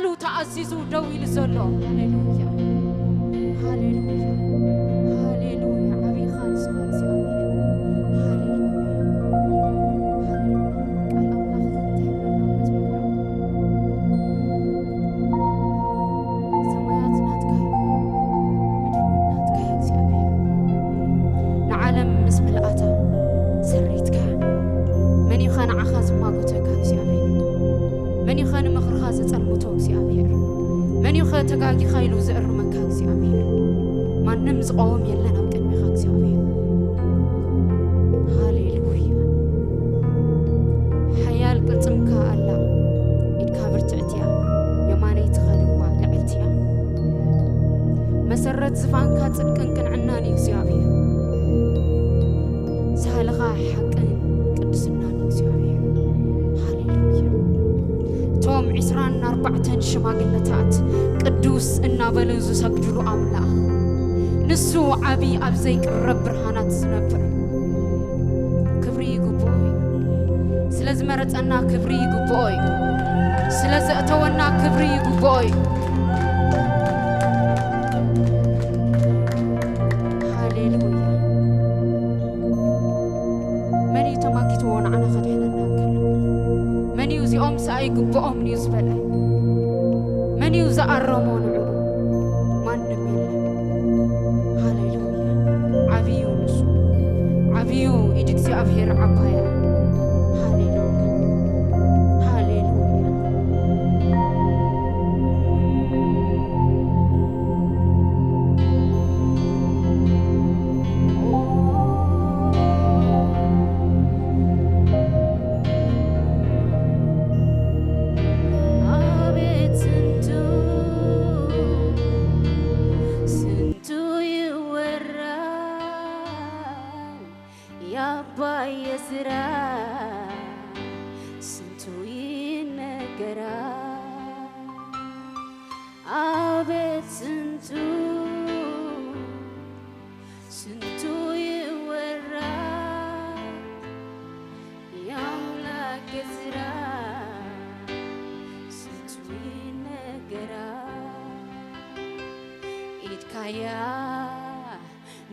بقالو تعزيزو دويل زلو هاليلويا هاليلويا هاليلويا عبي خالص خالص تقاقي خايلو زئر مكاك سيامير ما نمز قوم يلنا بقد مخاك سيامير هاليلويا حيال قلتمك ألا إدكابر تعتيا يماني تخالوا لعلتيا مسرت زفانكا تلقن كن عناني سيامير سهلغا حقا قدسناني سيامير هاليلويا توم عسران 4 شماغلتات قدوس النابلزو سجدلو أملا نسو عبي أبزيك الرب برهانات سنبر كبري قبوي سلاز مرت أنا كبري قبوي سلاز أتوانا كبري قبوي هاليلويا مني تماكتوون أنا خدحنا ناكل مني يوزي أم ساي قبوهم نيوز بلاي من يوزع الرمون من نميل هاليلويا عبيو نسو عبيو إدك سيأفهر عبايا هاليلويا هاليلويا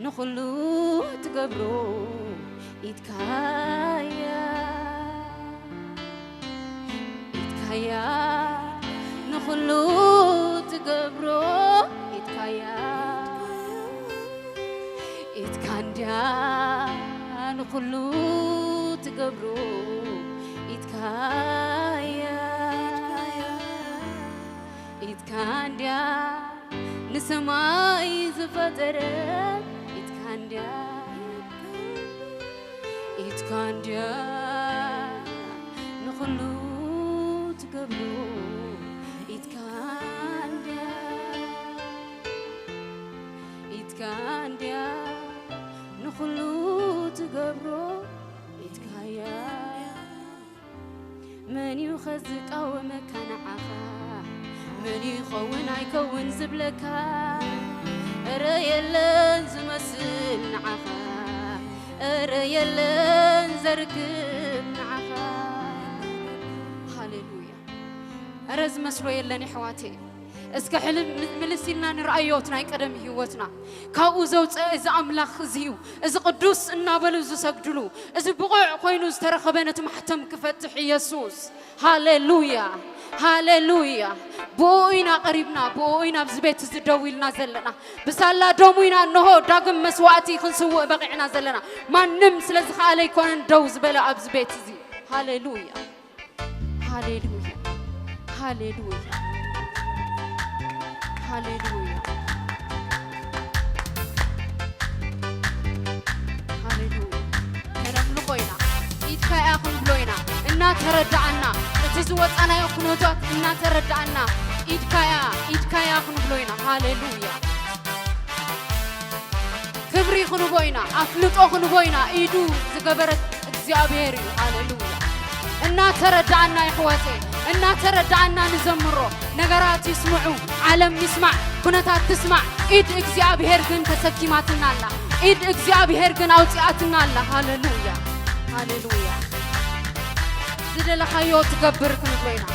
نخلو تقبرو إتكايا نخلو تقبرو إتكانديا نخلو تقبرو إتكانديا نسماي زفترة إتكانديا نخلو تقبلو إتكانديا نخلو تقبلو إتكايا من يخزق أو مكان عخا من يخون عيكون زبلكا ريالن زمسل نعخا ريالن زركب نعخا هاليلويا أرز مسرو يلني حواتي اسك حلم ملسيلنا نرأيوتنا يقدم هيوتنا كاو زوج إذا أملاخ زيو إذا قدوس النابلو زسجدلو إذا بقع خوينو استرخبنا تمحتم كفتح يسوس هاليلويا هاليلويا بوينا قريبنا بوينا بزبيت زدويلنا زلنا بسالا دومينا نهو داقم مسواتي خنسوء بقعنا زلنا ما نمس لزخ عليكم دوز بلا أبزبيت زي هاليلويا هاليلويا هاليلويا هاليلويا هاليلويا كلام لقينا إتكاي أخن بلوينا إنا تردعنا تزوج أنا يكونوا جات إنا تردعنا إتكاي أخن بلوينا هاليلويا كبري خنو بوينا أفلت أخن بوينا إيدو زقبرت زيابيري هاليلويا إنا تردعنا يا إخواتي إنا تردعنا نزمرو نجارات يسمعوا عالم يسمع كنتات تسمع إيد إكزيابير جن تسكيماتنا الله إيد إكزيابير جن أوتياتنا الله هاليلويا هاليلويا زد لخيو تكبر كن بلوينا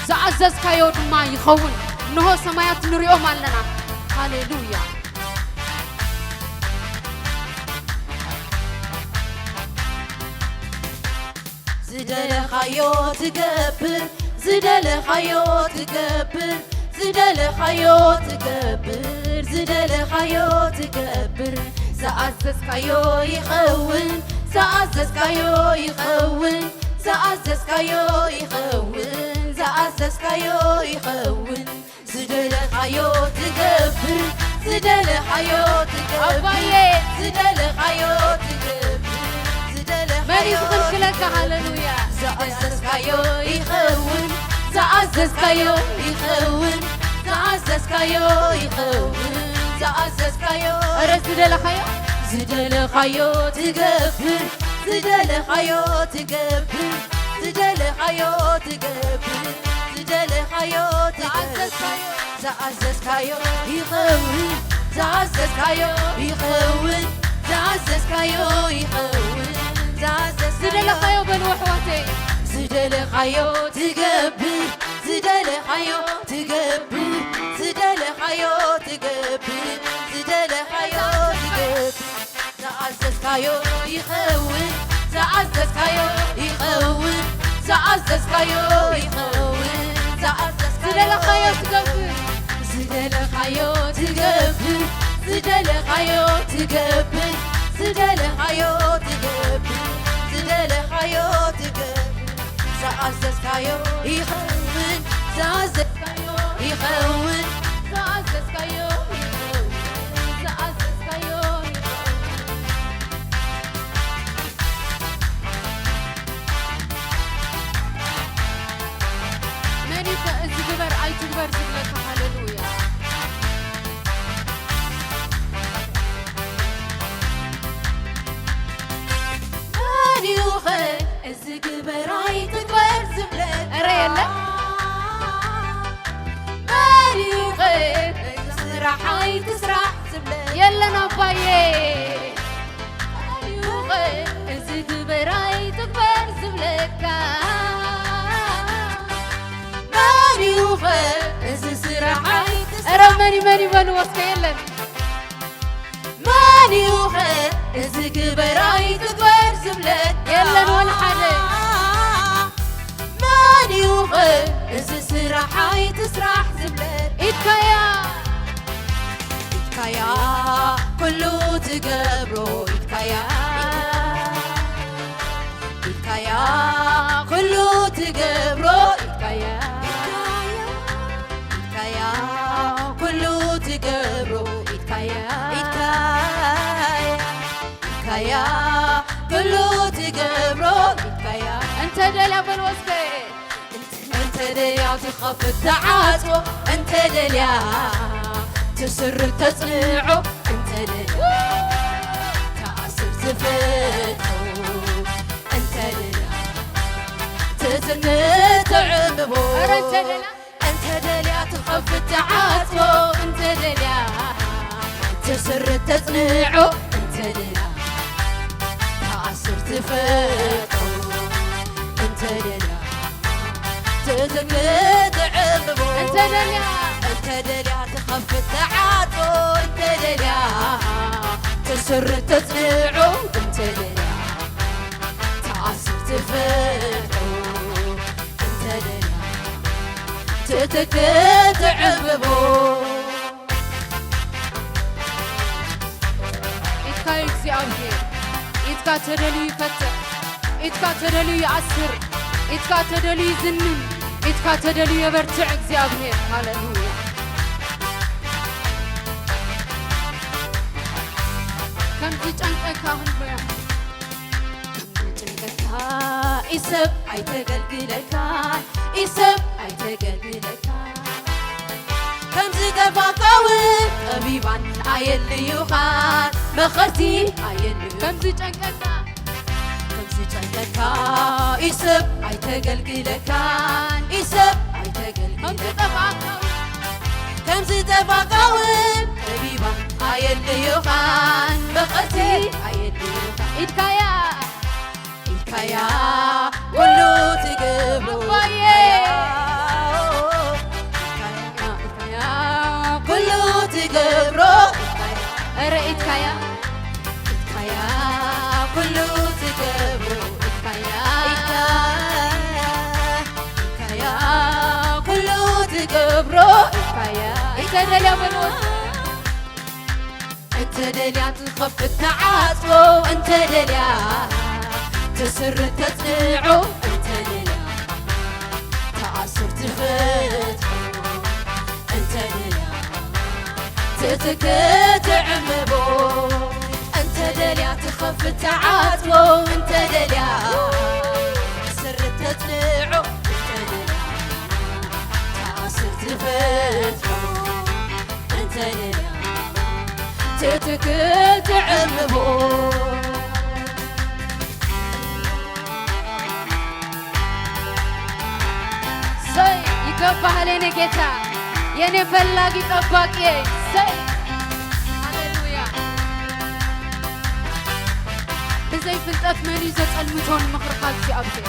زعززكايو دما يخون نهو سمايات نريو مالنا هاليلويا زدل خيو تكبر زدل خيو تكبر زدل خيو تكبر زدل خيو تكبر زعززكايو يخون زعززكايو يخون زعززكايو يخون زعززكايو يخون زدل خيو تكبر زدل خيو تكبر زدل خيو تكبر زدل ماني تقول لك هاليلويا زعززكايو يخون زعززكايو يخون زعززكايو يخون زعززكايو زدل خيو زدل خيو تكبر زدل خيو تكبر زدل خيو تكبر زدل خيو تكبر زعززكايو يخون زعززكايو يخون زعززكايو يخون زدل خيو بالوحوتي زدل خيو تكبر زدل خيو تكبر زدل خيو تكبر زدل خيو تكبر زعززكايو يخون زعززكايو يخون زعززكايو يخون زدل خيو تكبر زدل خيو تكبر زدل خيو تكبر زدل خيو تكبر زدل خيو تكبر زعززكايو يخون زعززكايو يخون زعززكايو يخون زعززكايو ماني تزبر أي تزبر زبلك هاليلويا زكبراي تكبر زبلك أريلا ماريو غير تسرحي تسرح زبلك يلا نبايي ماريو غير زكبراي تكبر زبلك ماريو غير تسرحي أرى ماني بنوصك يلا ماريو غير زكبراي تكبر زبلك يلا ولا حدا ماني وغير إذا سرحي تسرح زبلت إتكايا إتكايا كله تقبرو إتكايا إتكايا كله تقبرو إتكايا إتكايا كله تقبرو إتكايا إتكايا كله تقبرو إتكايا أنت دليا بالوصفة أنت دليا تخاف التعاطف أنت دليا تسر تصنعه أنت دليا تعسر تفتحه أنت دليا تسنت عمبه أنت دليا تخاف التعاطف أنت دليا تسر تصنعه أنت دليا تعسر تفتحه أنت دليا تزكت عمبو أنت دليا أنت دليا تخف التعاطف أنت دليا تسر تصنعه أنت دليا تعسر تفتحه أنت دليا تزكت عمبو إتكاي እግዚአብሔር إتكا تدلي يفتح إتكا تدلي يعسر إتكا تدلي يزنن إتكا تدلي يبرتع እግዚአብሔር هاليلويا كم تጨንቀካ هنبيا ጭንቀካ إسب አይተገልግለካ إسب አይተገልግለካ كم زقفاقاون طبيبان أيليوخان مخرتي أيليوخان كم تጨንቀካ إسب አይተገልግለካን إسب አይተገልግለካን كم زقفاقاون طبيبان أيليوخان مخرتي أيليوخان إتكايا إتكايا كله تقبلو أرأيتك يا كل تقبرو إتكايا كل تقبرو إتكايا إتدليا بنوت أنت دليا تخف التعاطفو أنت دليا تسر تطلعو أنت دليا تعصر تفتحو أنت دليا تتكتع مبو أنت دليا تخف التعاطفو أنت دليا تسر تطلعو أنت دليا تعصر تفتحو أنت دليا تتكتع مبو سي يقبها لنا جيتا يني فلاقي طباقي سي هاليلويا بزي فلتات مني زت المتون مخرقات في أبتي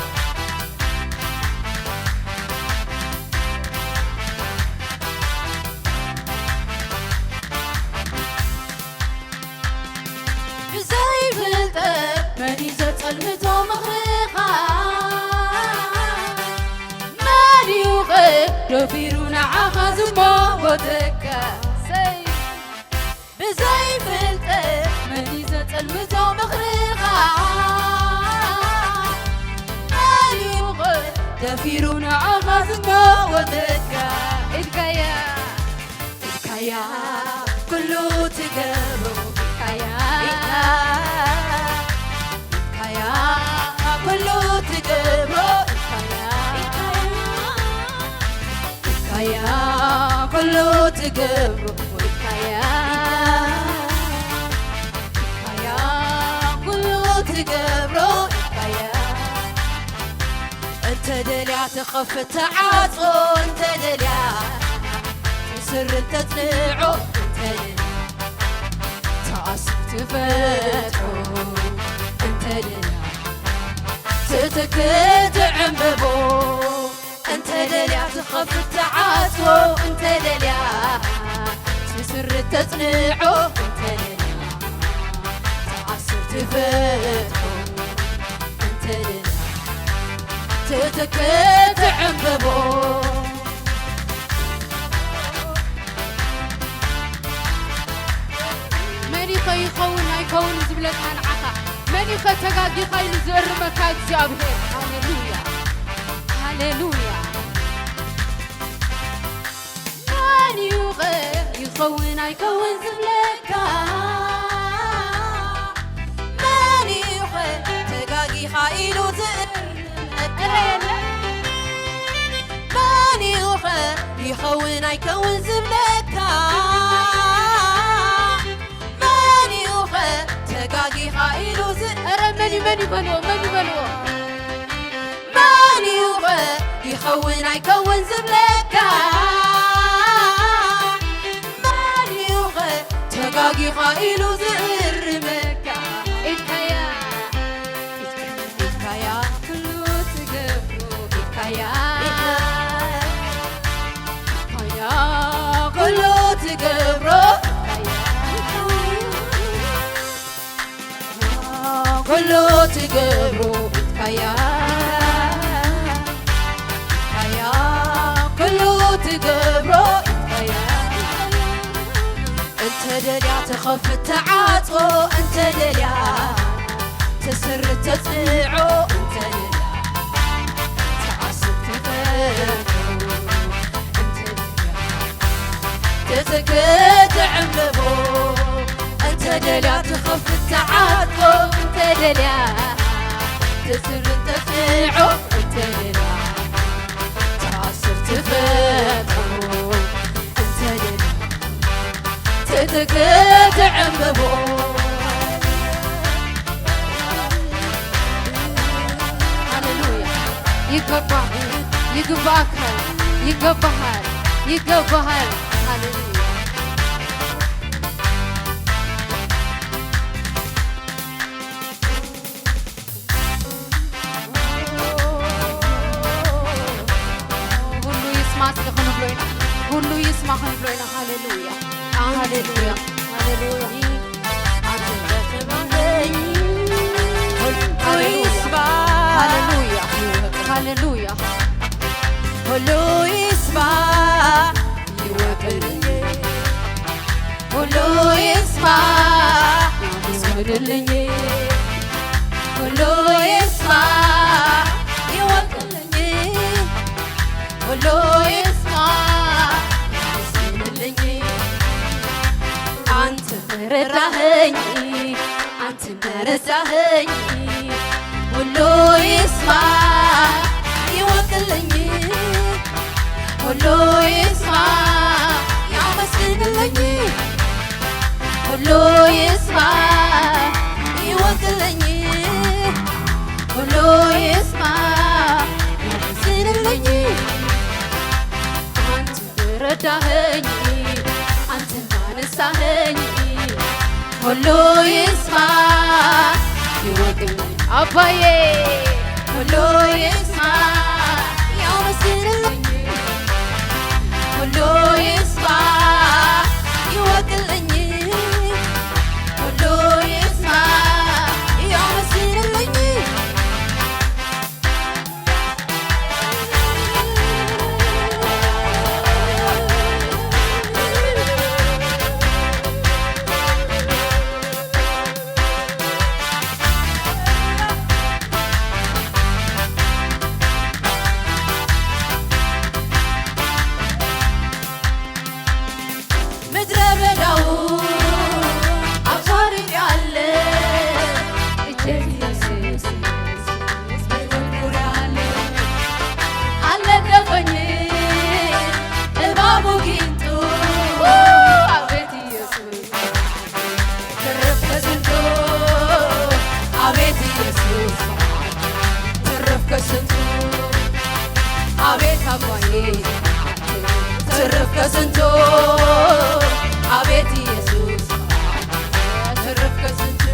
بزي فلتات مني زت المتون مخرقات دفيرونا عخز ما ودك سي بزي فلتة منيزة المتو مخرقة ماليوغ دفيرونا عخز ما ودك إدكايا إتكايا كله تقبو إتكايا إتكايا كله تقبو إتكايا كله تقبرو إتكايا إتكايا كله تقبرو إتكايا أنت دليا تخف تعاطفو أنت دليا تسر تطلعو أنت دليا تعصب تفتحو أنت دليا تتكتع مبو أنت دليا تخف التعاطفو أنت دليا تسر تطلعو أنت دليا تعصر تفتحو أنت دليا تتكتع مبو مني خيخون هيكون زبلت عن عقا مني ختقاقي خيل زر مكاد زيابه هاليلويا هاليلويا يخون يكون زبلكا ماني يخون تقاقي خايلو زرمكا ماني يخون يكون زبلكا ماني يخون تقاقي خايلو زرمكا مني بلو ماني يخون يكون زبلكا تقاقي خايلو زرمكا إتكايا إتكايا كله تقبرو إتكايا إتكايا كله تقبرو كله تقبرو إتكايا إتكايا كله تقبرو إتكايا أنت دليا تخف التعاطفو أنت دليا تسر تطلعو أنت دليا تعصب تفتحو أنت دليا تتكتع مبو أنت دليا تخف التعاطفو أنت دليا تسر تطلعو أنت دليا تعصب تفتحو أنت دليا تتكتع مبو هاليلويا يقبها هاليلويا ሁሉ ይስማ ሆን ብሎይና ሃሌሉያ ሃሌሉያ ሃሌሉያ ሃሌሉያ ሁሉ ይስማ ይወቅልኝ ሁሉ ይስማ ይስመድልኝ ሁሉ ይስማ ይወቅልኝ ሁሉ ይስማ ይስመድልኝ አንተ ረዳኸኝ አንተ ረዳኸኝ ሁሉ ይስማ ይወቅልኝ ሁሉ ይስማ ያመስግንልኝ ሁሉ ይስማ ይወቅልኝ ሁሉ ይስማ ያመስግንልኝ አንተ ረዳኸኝ አንተ አነሳኸኝ ሁሉ ይስማ ይወቅልኝ አባዬ ሁሉ ይስማ ያመስግንልኝ ሁሉ ይስማ ይወቅልኝ ሁሉ ይስማ ያመስግንልኝ ምድረ በዳው አቋርጫለ ኢየሱስ አልነደፈኝ እባቡ ጊንጡ አቤት ኢየሱስ ትርፍ ከስንቱ አቤት ኢየሱስ ትርፍ ከስንቱ አቤት አባዬ ትርፍ ከስንቱ አቤት ኢየሱስ ትርፍ ከስንቱ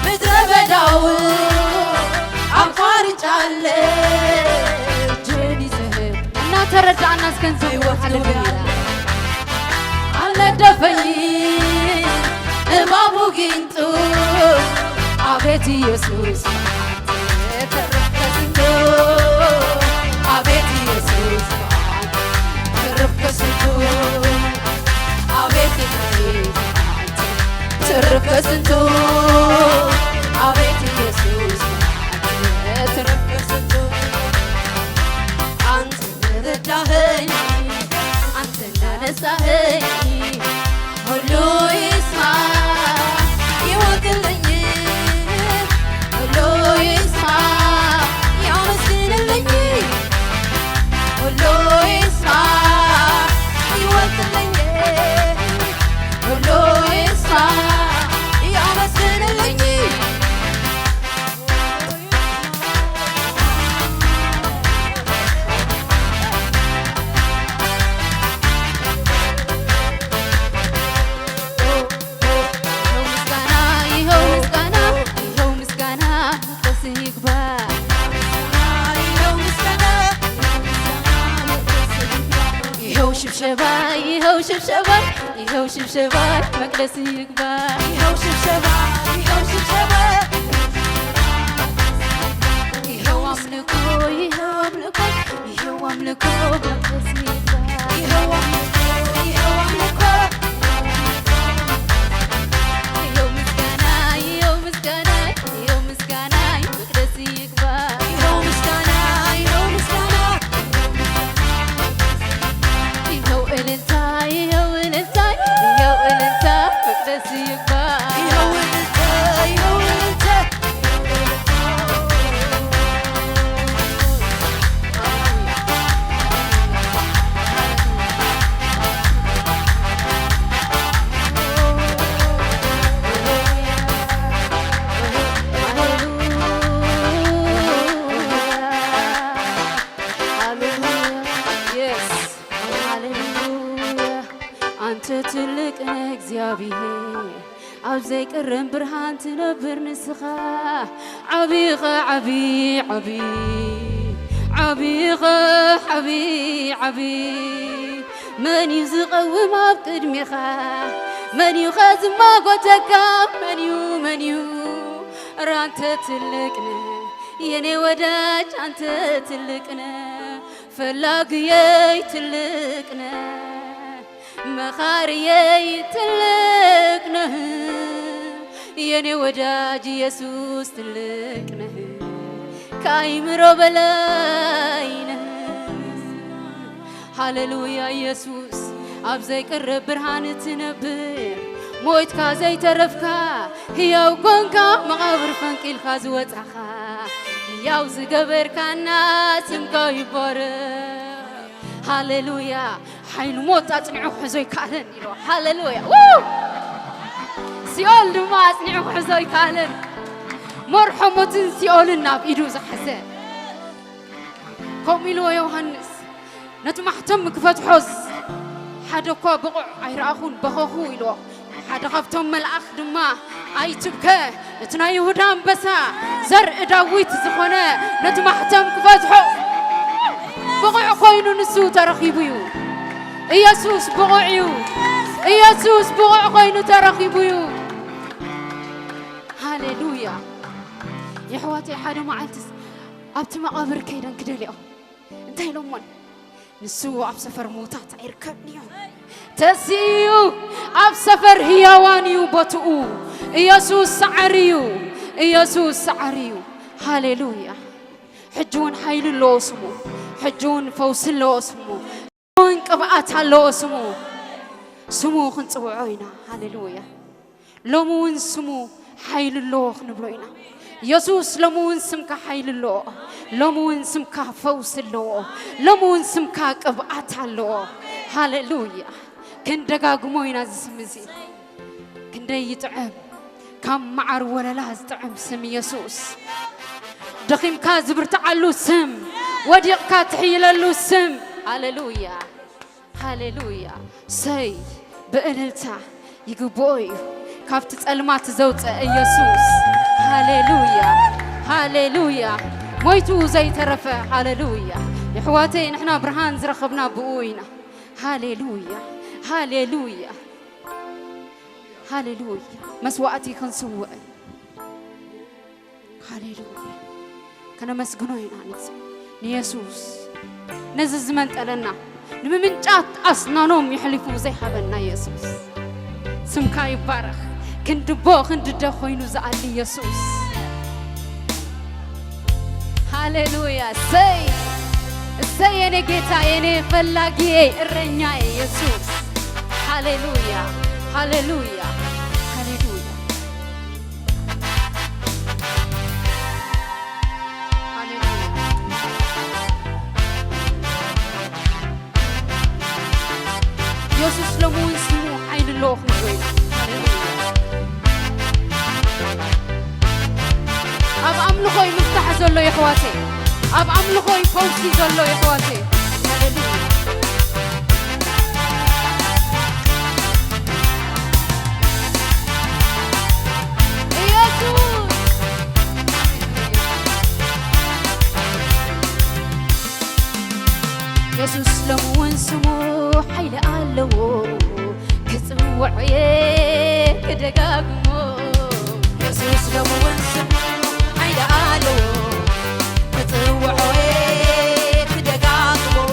ምድረ በዳው አቋርጫለ እጄን ይዘህ እና ተረዳና እስከንዘው ሃሌሉያ አልነደፈኝ እባቡ ጊንጡ አቤት ኢየሱስ ትርፍ ከስንቱ አቤት ኢየሱስ ትርፍ ከስንቱ አቤት ትርፍ ከስንቱ አቤት ኢየሱስ ትርፍ ከስንቱ አንተ ረዳኸኝ አንተ እንዳነሳኸኝ ሁሉ ይስማ ይወቅልኝ ሁሉ ይስማ ያመስግንልኝ ሁሉ ይስማ ይወቅልኝ ሁሉ ይስማ ያመስግንልኝ ይኸው ምስጋና መቅደስህ ይግባ ይኸው ሽብሸባ መቅደስህ ይግባ ይኸው ሽብሸባ ይኸው አምልኮ መቅደስህ ይግባ ይኸው ምስጋና መቅደስህ ይግባ ይኸው ምስጋና ይኸው እልልታ መቅደስህ ይግባ ይኸው እልልታ አንተ ትልቅ ነህ እግዚአብሔር ኣብ ዘይቅረም ብርሃን ትነብር ንስኻ ዓቢኻ ዓቢ መን እዩ ዝቐውም ኣብ ቅድሚኻ መን እዩ ከዝማጎተካ መን እዩ ራንተ ትልቅ ነህ يني وداج أنت تلقنا فلاقي تلقنا مخاري تلقنا يني وداج يسوس تلقنا كايمرو بلاينا هاللويا يسوس أبزيك الرب برهان تنبر مويت كازي ترفكا هياو كونكا مغابر فنكيل خازوات أخا هياو زقبر كانا سمكا يبارك هاللويا حين موت أتنعو حزوي كالن هاللويا سيول دما أتنعو حزوي كالن مرحمة سيول الناب إدو زحسن كوميلو يوهنس نتمحتم كفتحوز حدا كوا بقع عيراخون بخوخو إلو حدا خفتم ملأخ دما أي تبكى نتنا يهودان بسا زر داويت زخونة نتمحتم كفتحو بقع خوينو نسو ترخيبيو إيسوس بقعيو إيسوس بقع خوينو ترخيبيو هاليلويا يا حواتي حدا معلتس أبت مقابر كيدن كدليو انتهي لومن نسو أب سفر موتات عيركبنيو تسيو أب سفر هيوانيو بطؤو إيسوس سعريو إيسوس سعريو هاليلويا حجون حيل الله اسمه حجون فوس الله اسمه حجون قبعات الله اسمه سمو خنصوعينا هاليلويا لمون سمو حيل الله نبلوينا يسوس لمون سمك حيل الله لمون سمك فوس الله لمون سمك قبعات الله هاليلويا كن دغاغموينا زسمزي كن يطعم كم معر ولا لا طعم سم يسوس دخيم كازبر تعلو سم وديق كاتحيللو سم هاليلويا هاليلويا سي بأللتا يقبوي كافت تسألمات زوت يسوس هاليلويا هاليلويا مويتو زي ترفع هاليلويا يا حواتي نحنا برهان زرخبنا بقوينا هاليلويا هاليلويا هاليلويا مسواتي خنسوء هاليلويا كنا مسجونين عنيس نيسوس نزز من تلنا نمن جات أصنانهم يحلفوا زي حبنا يسوس سمكاي بارخ كنت بو كنت دخوينو زعلي يسوس هاليلويا سي يني جيتا يني فلاقي الرنيا يسوس هاليلويا هاليلويا هاليلويا يسوس لمون سمو حين الله نقول أب أملخوي مفتاح زلو يا خواتي أب أملخوي فوسي زلو يا خواتي هاليلويا يسوس لمون سمو حيل قالو كتوعي كدقاقمو يسوس لمون سمو حيل قالو كتوعي كدقاقمو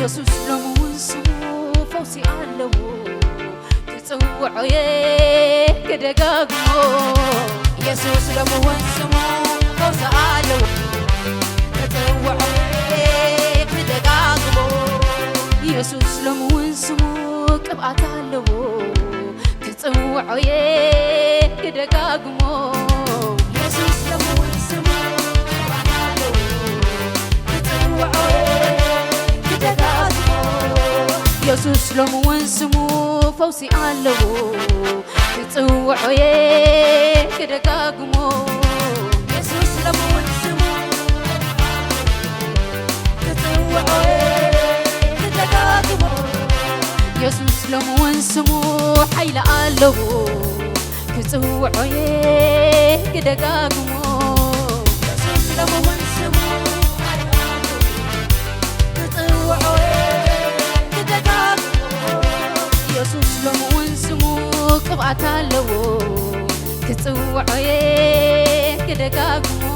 يسوس لمون سمو فوسي قالو كتوعي كدقاقمو يسوس لمون سمو فوسي قالو كتوعي يسوس لمون سمو قبعت አለው ክጽውዖዬ ክደጋግሞ ኢየሱስ ለመሆን ስሙ ቅብዓት አለው ክጽውዖዬ ክደጋግሞ ኢየሱስ ለመሆን ስሙ ፈውሲ አለው ክጽውዖዬ ክደጋግሞ ኢየሱስ ለመሆን ስሙ ክጽውዖዬ يسوس لمون سمو حيل قالو كصوعي كدغاغمو يسوس لمون سمو حيل قالو كصوعي كدغاغمو يسوس لمون سمو قبعت አለው كصوعي كدغاغمو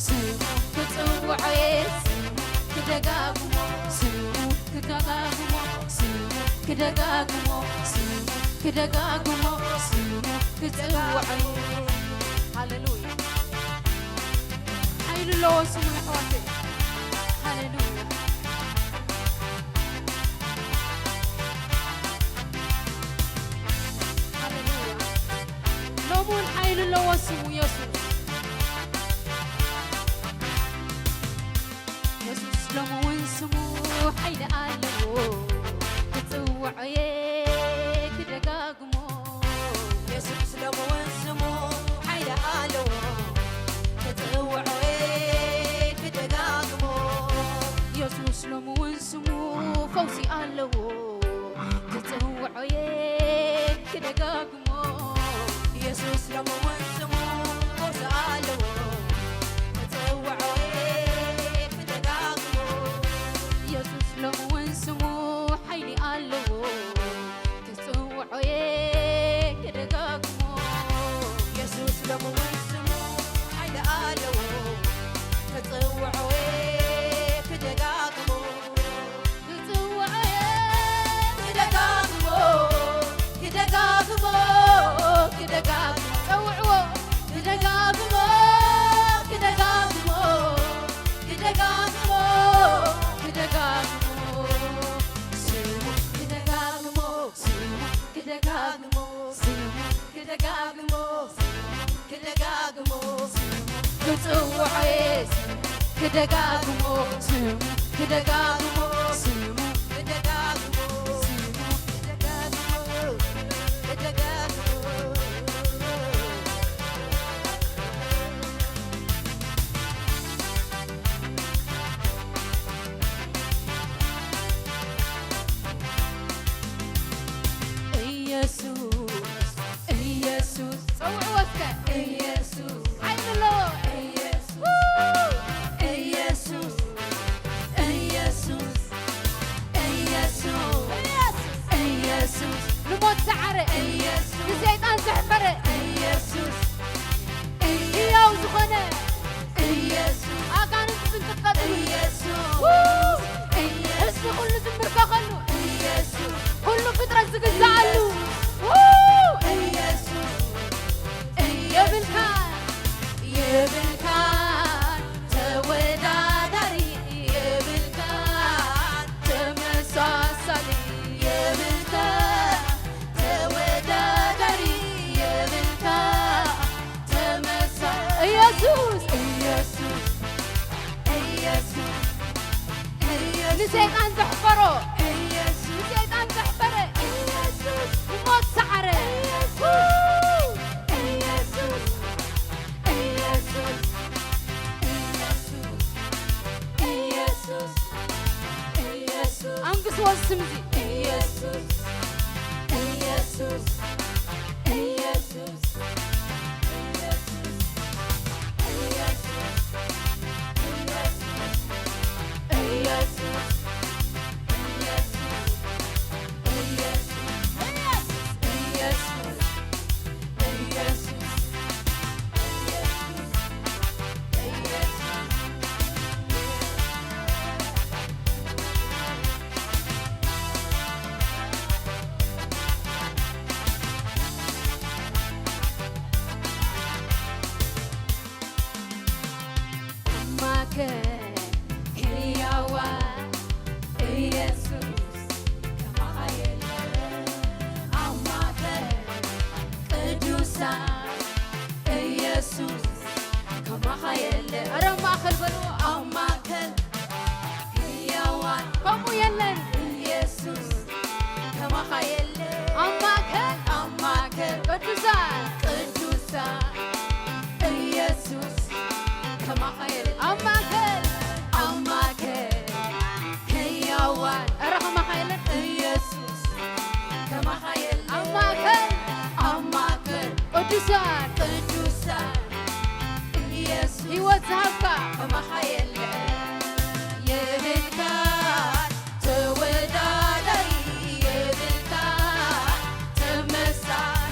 ስሙ ክጽውዖ ክደጋግሞ ስሙ ክደጋግሞ ስሙ ክደጋግሞ ስሙ ክደጋግሞ ስሙ ክጽውዖ ሃሌሉያ ኃይሉ ለዎ ስሙ ኣሕዋተይ ሃሌሉያ ሃሌሉያ ሎሙን ኃይሉ ለዎ ስሙ ኢየሱስ لمون سمو حيل قالو كتوعي كدقاقمو يسوس لمون سمو حيل قالو كتوعي كدقاقمو يسوس لمون سمو فوزي قالو كتوعي كدقاقمو يسوس لمون سمو فوزي قالو لمون سمو حيلي قالو كتوعو كدقاقمو يسوس لمون سمو حيلي قالو كتوعو كدقاقمو كتوعو كدقاقمو كدقاقمو كدقاقمو توعو كدقاقمو كدقاقمو كدقاقمو كدقاقمو كدقاقمو كدقاقمو كدقاقمو كتوعي كدقاقمو كدقاقمو كدقاقمو كدقاقمو ኢየሱስ ጸውዕወከ ኢየሱስ ዓይንሎ ኢየሱስ ኢየሱስ ኢየሱስ ኢየሱስ ልሞት ሰዓረ ኢየሱስ ንሰይጣን ዘሕፈረ ኢየሱስ ሕያው ዝኾነ ኢየሱስ ኣጋንንት ዝንቅጥቀጥ ኢየሱስ ህዝቢ ኩሉ ዝምርከኸሉ ኢየሱስ ኩሉ ፍጥረት ዝግዛኣሉ يبلكان تودادري يبلكان تمساسلي يبلكان تودادري يبلكان تمساسلي يسوس يسوس يسوس لسيطان تحفره يسوس لسيطان تحفره يسوس موت سعره أنقص والسمدي يسوس يسوس يسوس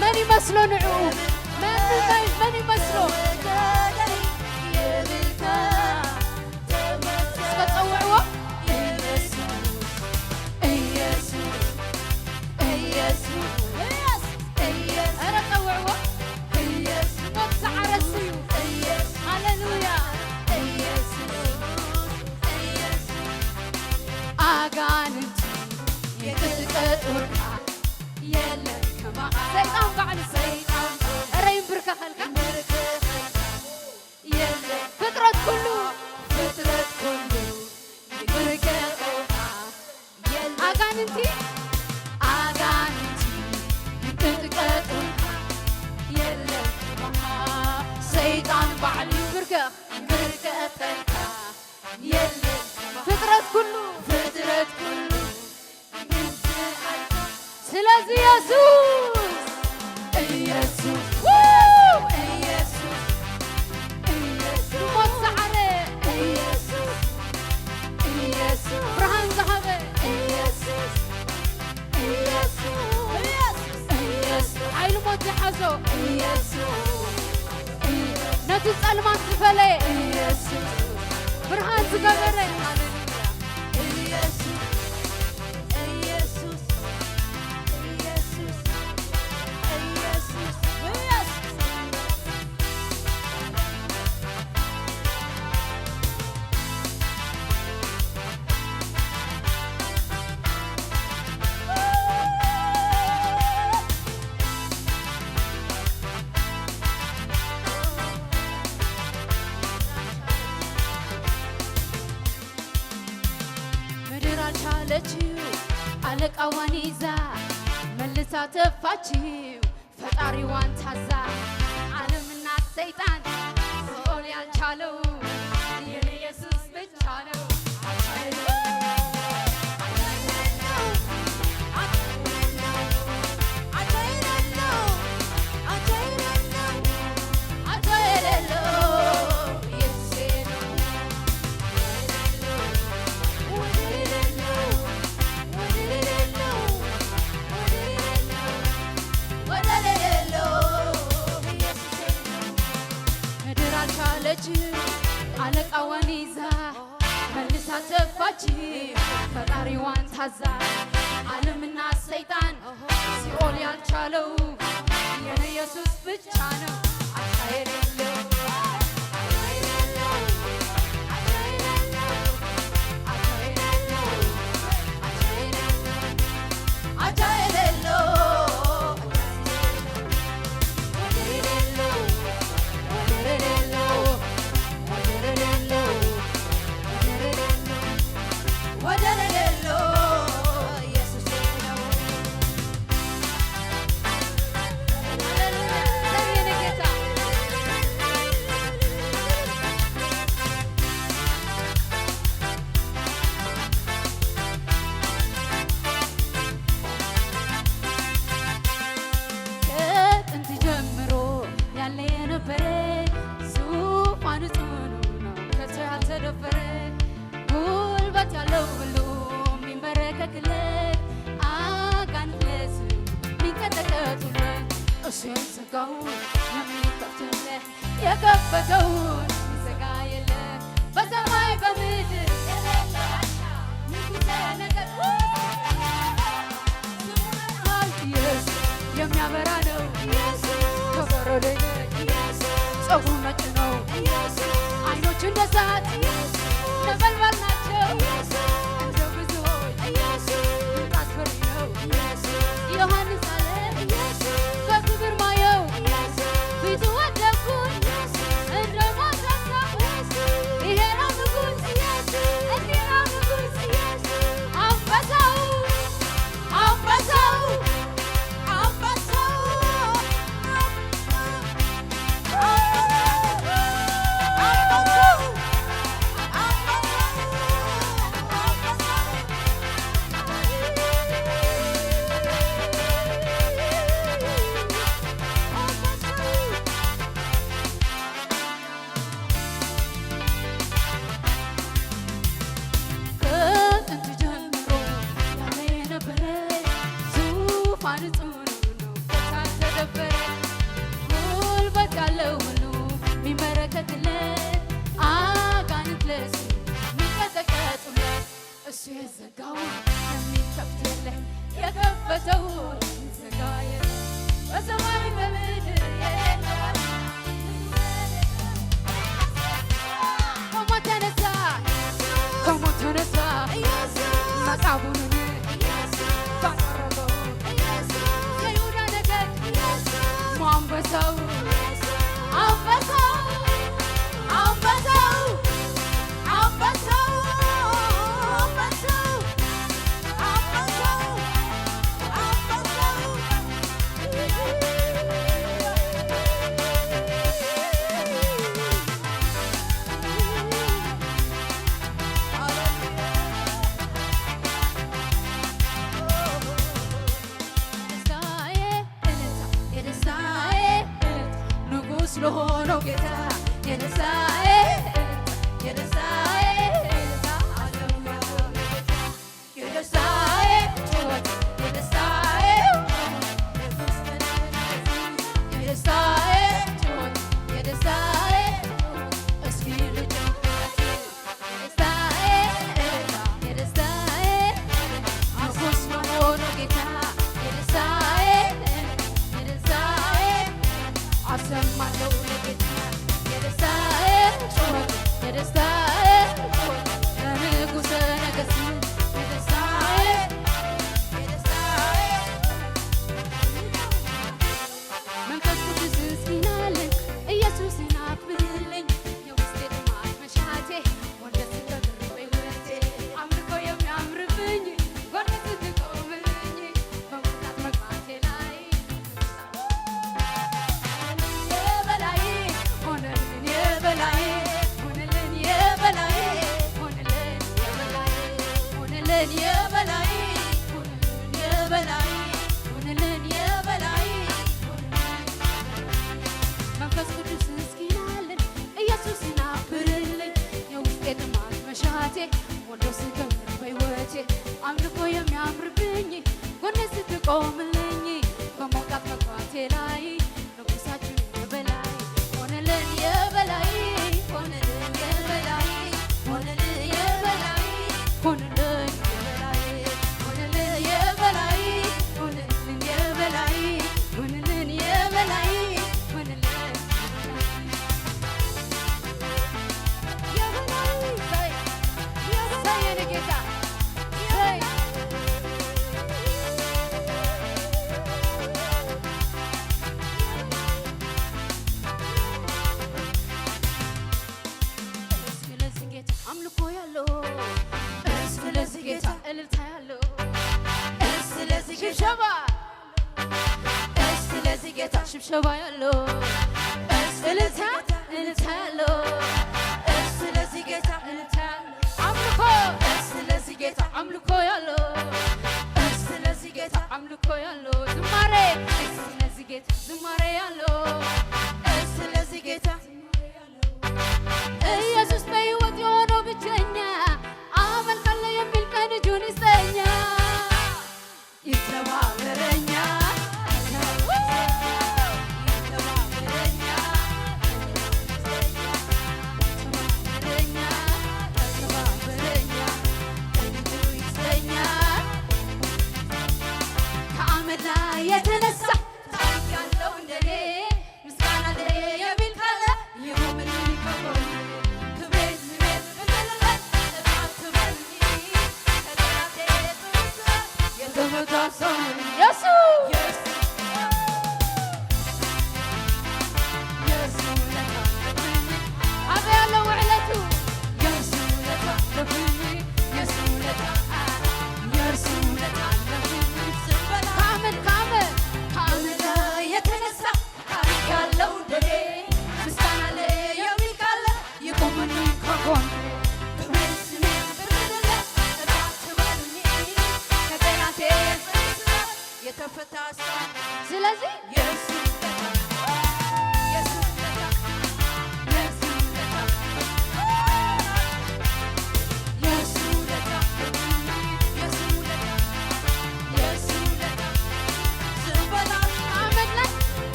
من يمثلوا نعوم من يمثلوا ምንቅጥቅጡልካ የለን ከማኻ ሰይጣን ባዕሉ ሰይጣን ረይም ብርከ ኸልካ የለን ፍጥረት ኩሉ ይምርቅጥቃ የለን አጋንንቲ ይምርቅጥቃ የለን ሰይጣን ባዕሉ ይምርቅጥቃ የለን ፍጥረት ኩሉ ስለዚህ ኢየሱስ ሞት ሰዓረ ኢየሱስ ብርሃን ዝሃበ ኢየሱስ ሓይሉ ሞት ዝሓዞ ኢየሱስ ነቲ ጸልማት ዝፈለየ ኢየሱስ ብርሃን ዝገበረ አለቃዋን ይዛ መልሳ ተፋችው ፈጣሪዋን ታዛ ዓለምና ሰይጣን ሲኦል ያልቻለው የኔ ኢየሱስ ብቻ ነው። አለቃዋን ይዛ መልሳ ተፋችው ፈጣሪዋን ታዛ ዓለምና ሰይጣን ሲኦል ያልቻለው የኔ ኢየሱስ ብቻ ነው። አቻ የሌለው ጉልበት ያለው ሁሉ የሚንበረከክለት አጋንንት የሚንቀጠቀጡለት እሱ የዘጋውን የሚከፍትለት የከፈተውን የሚዘጋ የለም በሰማይ በምድር ንጉሠ ነገሥት ኢየሱስ የሚያበራ ነው። ከበረዶ ፀጉሩ ነጭ ነው። አይኖቹ እንደ እሳት ነበልባል ናቸው። እንደ ብዙዎች ድንቅ አስፈሪ ነው። ዮሐንስ አለ በክብር ማየው ፊቱ ወደኩኝ እንደ ሞት ረሳሁ። ይሄ ነው ንጉሥ እንዲህ ነው ንጉሥ አንበሳው አንበሳው ጉልበት ያለው ሁሉ የሚንበረከክለት አጋንንት ለእሱ የሚንቀጠቀጡለት እሱ የዘጋውን የሚከፍትለት የከፈተውን የሚዘጋ የለም በሰማይ በምድር ከሞት ተነሳ ከሞት ተነሳ መቃብሩን ባደረገው አንበሳው አንበሳው አንበሳው አንበሳው አንበሳው አንበሳው ለሆነው ጌታ የደስታዬ የደስታዬ የደስታዬ ጩኸት የደስታዬ የደስታዬ ጩኸት የደስታዬ እስኪ ልጨምርበት የደስታዬ የደስታዬ ንጉሥ ለሆነው ጌታ የደስታዬ የደስታዬ አሰማለሁ ለጌታ የደስታዬ ጩኸት የደስታዬ ጩኸት ለንጉሠ ነገሥት የደስታዬ የደስታዬ መንፈስ ቅዱስ እስኪናልክ ኢየሱስን አክብርልኝ የውስጤ ጥማት መሻቴ ወደ ስትከብር በሕይወቴ አምልኮ የሚያምርብኝ ጎን ስትቆምልኝ በመውጣት መግባቴ ላይ መንፈስ ቅዱስ እስኪናልን ኢየሱስን አክብርልኝ የውስጤ ጥማት መሻቴ ወደ ስትከብር በሕይወቴ አምልኮ የሚያምርብኝ ጎኔ ስትቆምልኝ በመውጣት መግባቴ ላይ ንጉሣችን የበላይ ሆነልን የበላይ ሆነልን የበላይ ሆነልን የበላይ ሆነልን የበላይ ሆነልን የበላይ ሆነልን የበላይ ሆነልን የበላይ የበላይ የኔ ጌታ እስኪ ለዚህ ጌታ አምልኮ ያለው እስኪ ለዚህ ጌታ እልልታ ያለው እስኪ ለዚህ ጌታ ሽብሸባ እስኪ ለዚህ ጌታ ሽብሸባ ያለው እልልታ እልልታ ያለው እስኪ ለዚህ ጌታ እልልታ አምልኮ እስኪ ለዚህ ጌታ አምልኮ ያለው እስኪ ለዚህ ጌታ አምልኮ ያለው ዝማሬ እስኪ ለዚህ ጌታ ዝማሬ ያለው እስኪ ለዚህ ጌታ ኢየሱስ በሕይወት የሆነው ብቸኛ አመልካለሁ የሚል ቀን እጁን ይስጠኛ ይተባበረኛ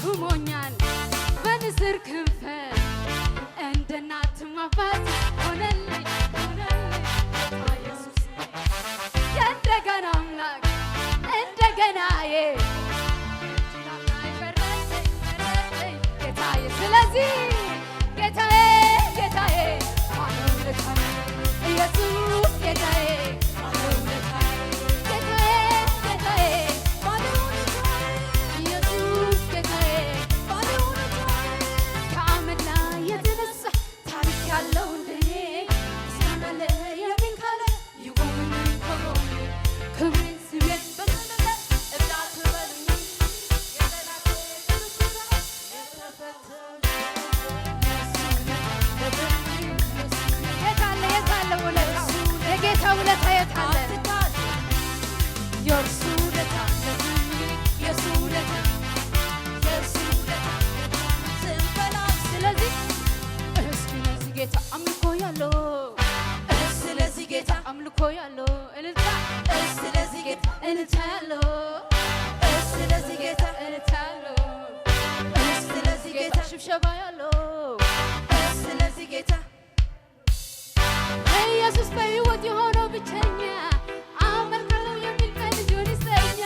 ሹሞኛል በንስር ክንፍ እንደ እናት አባት ሆነልኝ ኢየሱስ የእንደገና አምላክ እንደገናዬ ጌታዬ ስለዚህ ጌታዬ ጌታዬ ባለውለታዬ ኢየሱስ ጌታዬ ኢየሱስ በሕይወት የሆነው ብቸኛ አመልካለሁ የሚል ቀን ልጁን ይሰኛ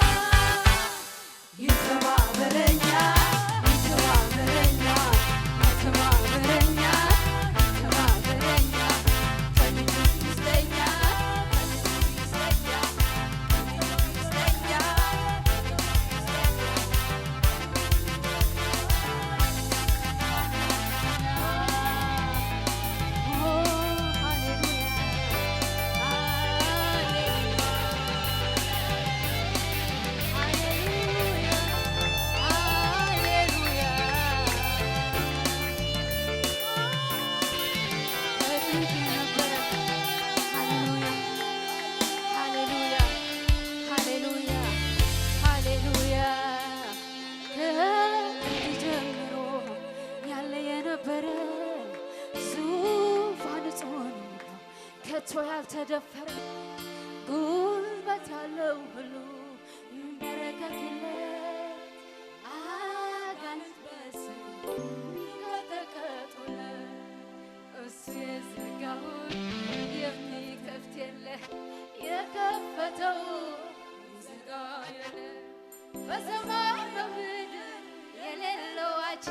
ይተባበረኛ ይተባበረኛ ይተባበረኛ ይተባበረኛ ከልጁ ይሰኛ ያልተደፈረ ጉልበት ያለው ሁሉ ይንበረከክለት አጋንንት በስሙ ይንቀጠቀጡለት እሱ የዘጋውን የሚከፍት የለ የከፈተው ይዘጋ የለ በሰማይ በምድር የሌለው አቻ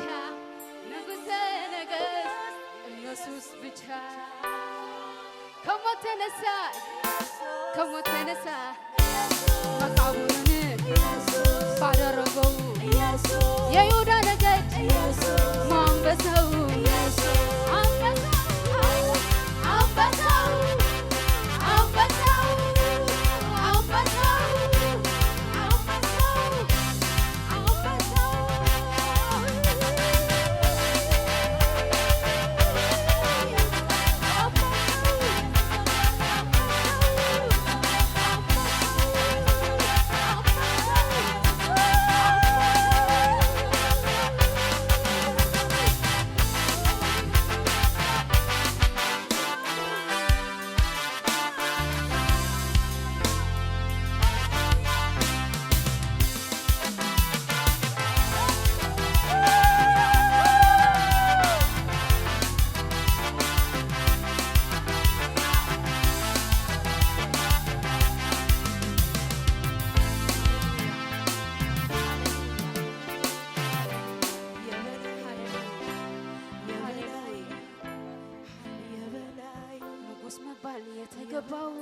ንጉሠ ነገሥት ኢየሱስ ብቻ ከሞት ተነሳ ከሞት ተነሳ መቃብሩን ባደረገው የይሁዳ ነገድ አንበሳው የተገባው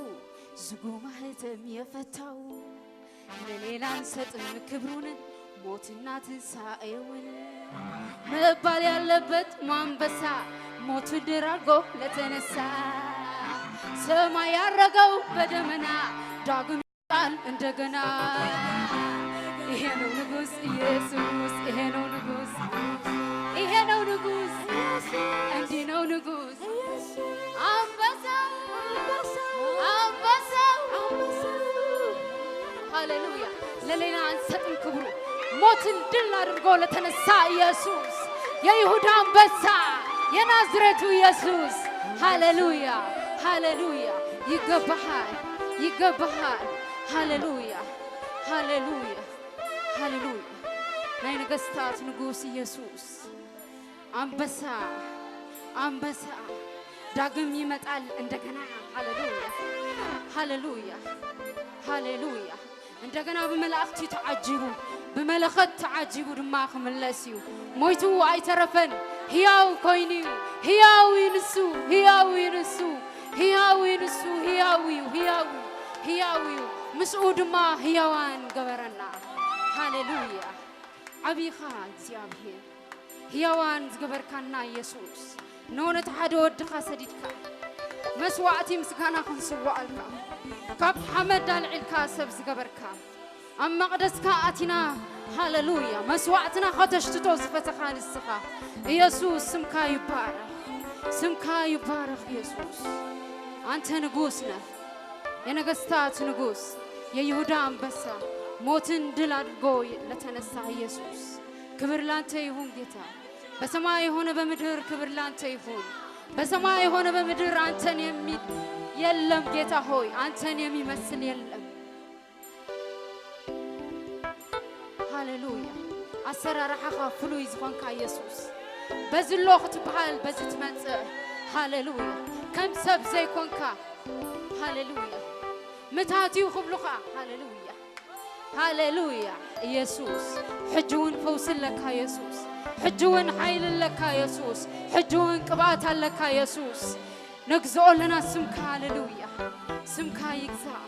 ዝጉ ማህተም የፈታው ለሌላ አንሰጥም ክብሩን ሞትና ትንሣኤውን መባል ያለበት አንበሳ ሞቱ ድል አድርጎ ለተነሳ ሰማይ ያረገው በደመና ዳግም ይመጣል እንደገና ይሄ ነው ንጉሥ ኢየሱስ ይሄ ነው ንጉሥ ይሄ ነው ንጉሥ እንዲህ ነው ንጉሥ ሃሌሉያ ለሌላ አንሰጥም ክብሩ ሞትን ድል አድርጎ ለተነሳ ኢየሱስ የይሁዳ አንበሳ የናዝሬቱ ኢየሱስ ሃሌሉያ ሃሌሉያ ይገባሃል ይገባሃል ሃሌሉያ ሃሌሉያ ሃሌሉያ ናይ ነገስታት ንጉስ ኢየሱስ አንበሳ አንበሳ ዳግም ይመጣል እንደገና ሃሌሉያ ሃሌሉያ ሃሌሉያ እንደገና በመላእክት ተዓጅቡ በመለኸት ተዓጅቡ ድማ ከመለስዩ ሞይቱ አይተረፈን ሕያው ኮይኑ ሕያው ይንሱ ሕያው ይንሱ ሕያው ይንሱ ሕያው ምስኡ ድማ ሕያዋን ገበረና ሃሌሉያ አቢኻ እግዚአብሔር ሕያዋን ዝገበርካና ኢየሱስ نونت حدا ودخا سديدكا مسوعتي مسكانا خنسوعلكا كاب حمد العلكا سبز قبركا أما قدسكا أتنا هاللويا مسوعتنا خطشتو صفتخان السخا يسوس سمكا يبارك يسوس أنت نقوسنا يا نقستات نقوس يا يهودا أنبسا موتن دلال قوي لتنسى يسوس كبر لانتي يهون جيتا በሰማይ ሆነ በምድር ክብር ላንተ ይሁን በሰማይ ሆነ በምድር አንተን የለም ጌታ ሆይ አንተን የሚመስል የለም ሃሌሉያ አሰራራኻ ፍሉይ ዝኾንካ ኢየሱስ በዝሎኽ ትበሃል በዝትመጽእ ሃሌሉያ ከም ሰብ ዘይኮንካ ሃሌሉያ ምታትዩ ክብሉኻ ሃሌሉያ ሃሌሉያ ኢየሱስ ሕጅውን ፈውስለካ ኢየሱስ حجون حيل لك يسوس حجون قبات لك يسوس نغزو لنا سمك هاليلويا سمك يغزا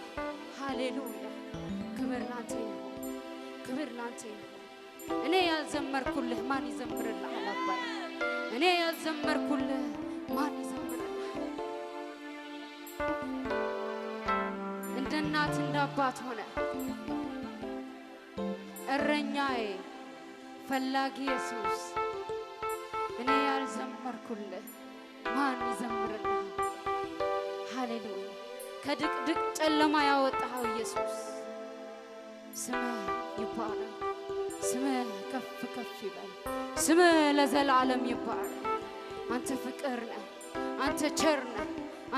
هاليلويا كبر لانتي انا يزمر كله ما يزمر الله لباي انا يزمر كله ما يزمر الله እንደ እናት እንደ አባት ሆነ እረኛዬ ፈላጊ ኢየሱስ እኔ ያልዘመርኩልህ ማን ይዘምርልህ ሃሌሉያ ከድቅድቅ ጨለማ ያወጣው ኢየሱስ ስምህ ይባረክ ስምህ ከፍ ይበል ስምህ ለዘላለም ይባረክ አንተ ፍቅር ነህ አንተ ቸር ነህ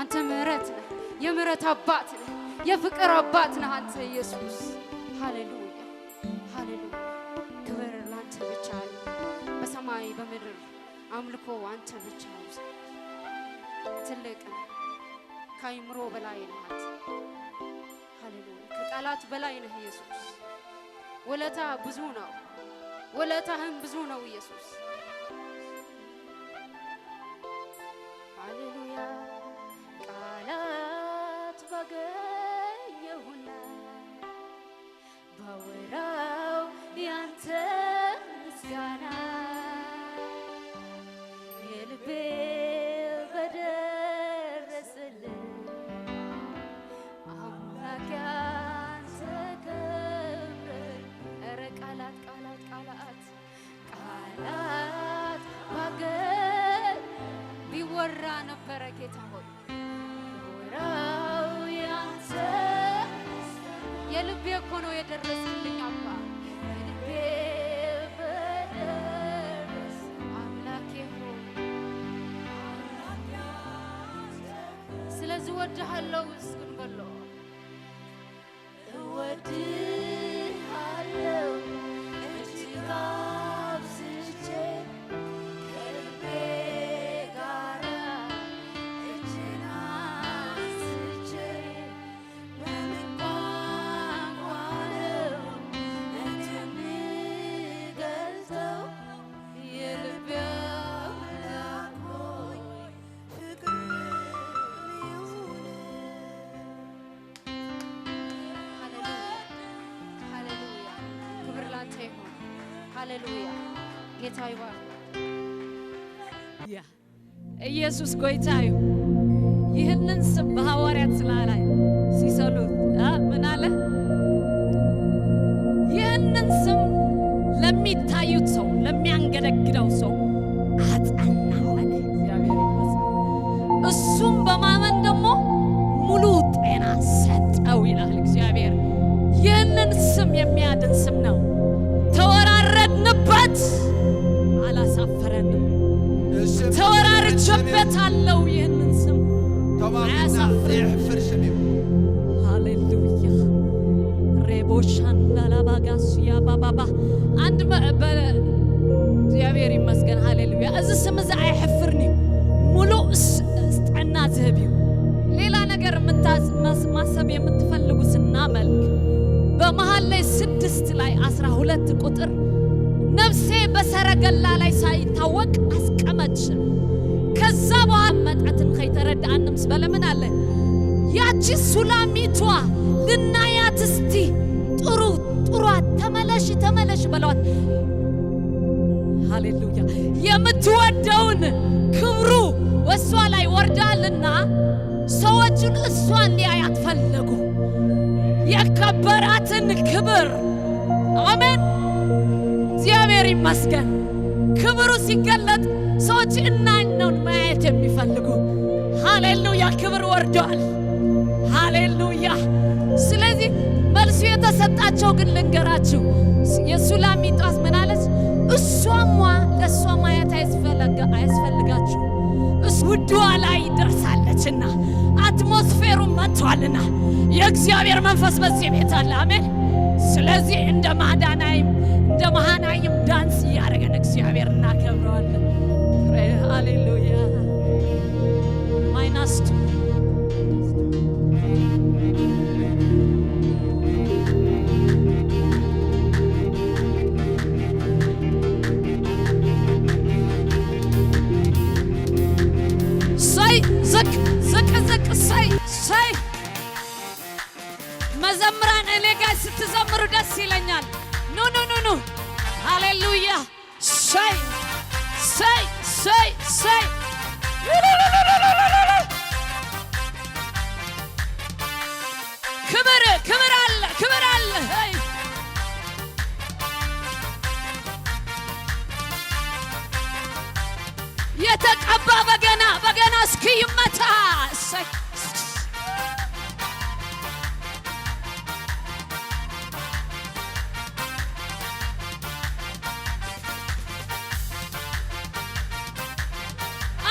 አንተ ምህረት ነህ የምህረት አባት ነህ የፍቅር አባት ነህ አንተ ኢየሱስ ሃሌሉያ ሃሌሉያ ክብር ላንተ ብቻ በሰማይ በምድር አምልኮ አንተ ብቻ ትልቅ ከአይምሮ በላይ ነህ ሃሌሉያ ከቃላት በላይ ነህ ኢየሱስ ወለታ ብዙ ነው ወለታህም ብዙ ነው ኢየሱስ ሃሌሉያ ቃላት ባገኘሁና ባወራው ያንተ ምስጋና የልቤ በደረሰልህ አምላክ ያንተ ክብር ኧረ ቃላት ባገኝ ቢወራ ነበረ ጌታ ሆይ ወራው ያንተ የልቤ እኮ ነው የደረሰልኝ አባ የልቤ በደረስ አምላኬ ሆይ ስለዚህ ወድሃለሁ እስክን በሎ እወድሃለሁ እጅግ አብዝቼ ከልቤ ጋር እጅን አንስቼ በምን ቋንቋ ነው እንደምገልጸው የልቤ አምላክ ሆይ ፍቅር ይሁን ሃሌሉያ ክብር ላንተ ይሁን ሃሌሉያ ጌታ ይባርክ ኢየሱስ ጌታዬ ይህንን ስም በሐዋርያት ስላላይ ሲሰሉት ምን አለ ይህንን ስም ለሚታዩት ሰው ለሚያንገደግደው ሰው አጸናው አለ እግዚአብሔር ይመስገን እሱም በማመን ደግሞ ሙሉ ጤና ሰጠው ይላል እግዚአብሔር ይህንን ስም የሚያድን ስም ነው ተወራረድንበት አላሳፈረንም ተወራርጀበታለሁ ይህንን ስም አያሳፍርም ሃሌሉያ ሬቦሻንዳላባጋስ ያባባባ አንድ ዝስም ዛ አይሕፍርኒ ሙሉእ እስጥዕና ዝህብዩ ሌላ ነገር ማሰብ የምትፈልጉ ስናመልክ በመሃል ላይ 6 ላይ 12 ቁጥር ነፍሴ በሰረገላ ላይ ሳይታወቅ አስቀመጥሽ ከዛ በኋላ መጣትን ከይተረዳንም ስለምን አለ ያቺ ሱላሚቷ ልናያት እስቲ ጥሩ ተመለሽ በሏት ሃሌሉያ የምትወደውን ክብሩ ወሷ ላይ ወርዳልና ሰዎችን እሷን ሊያያት ፈለጉ የከበራትን ክብር አሜን እግዚአብሔር ይመስገን ክብሩ ሲገለጥ ሰዎች እናንተን ማየት የሚፈልጉ ሃሌሉያ ክብር ወርዷል ሃሌሉያ ስለዚህ መልሱ የተሰጣቸው ግን ልንገራችሁ የሱላሚቷስ ምን አለች እሷማ ለሷ ማየት አያስፈልጋችሁ እሱ ውዷ ላይ ደርሳለችና አትሞስፌሩ መጥቷልና የእግዚአብሔር መንፈስ በዚህ ቤት አለ አሜን ስለዚህ እንደ መሃናይም ዳንስ ያደረገን እግዚአብሔር እናከብረዋለን ሃሌሉያ ማይናስቱ ሳይ መዘምራን እኔ ጋር ስትዘምሩ ደስ ይለኛል ኑ ሃሌሉያ ሳይ ክብር አለ የተቀባ በገና እስኪ ይመታ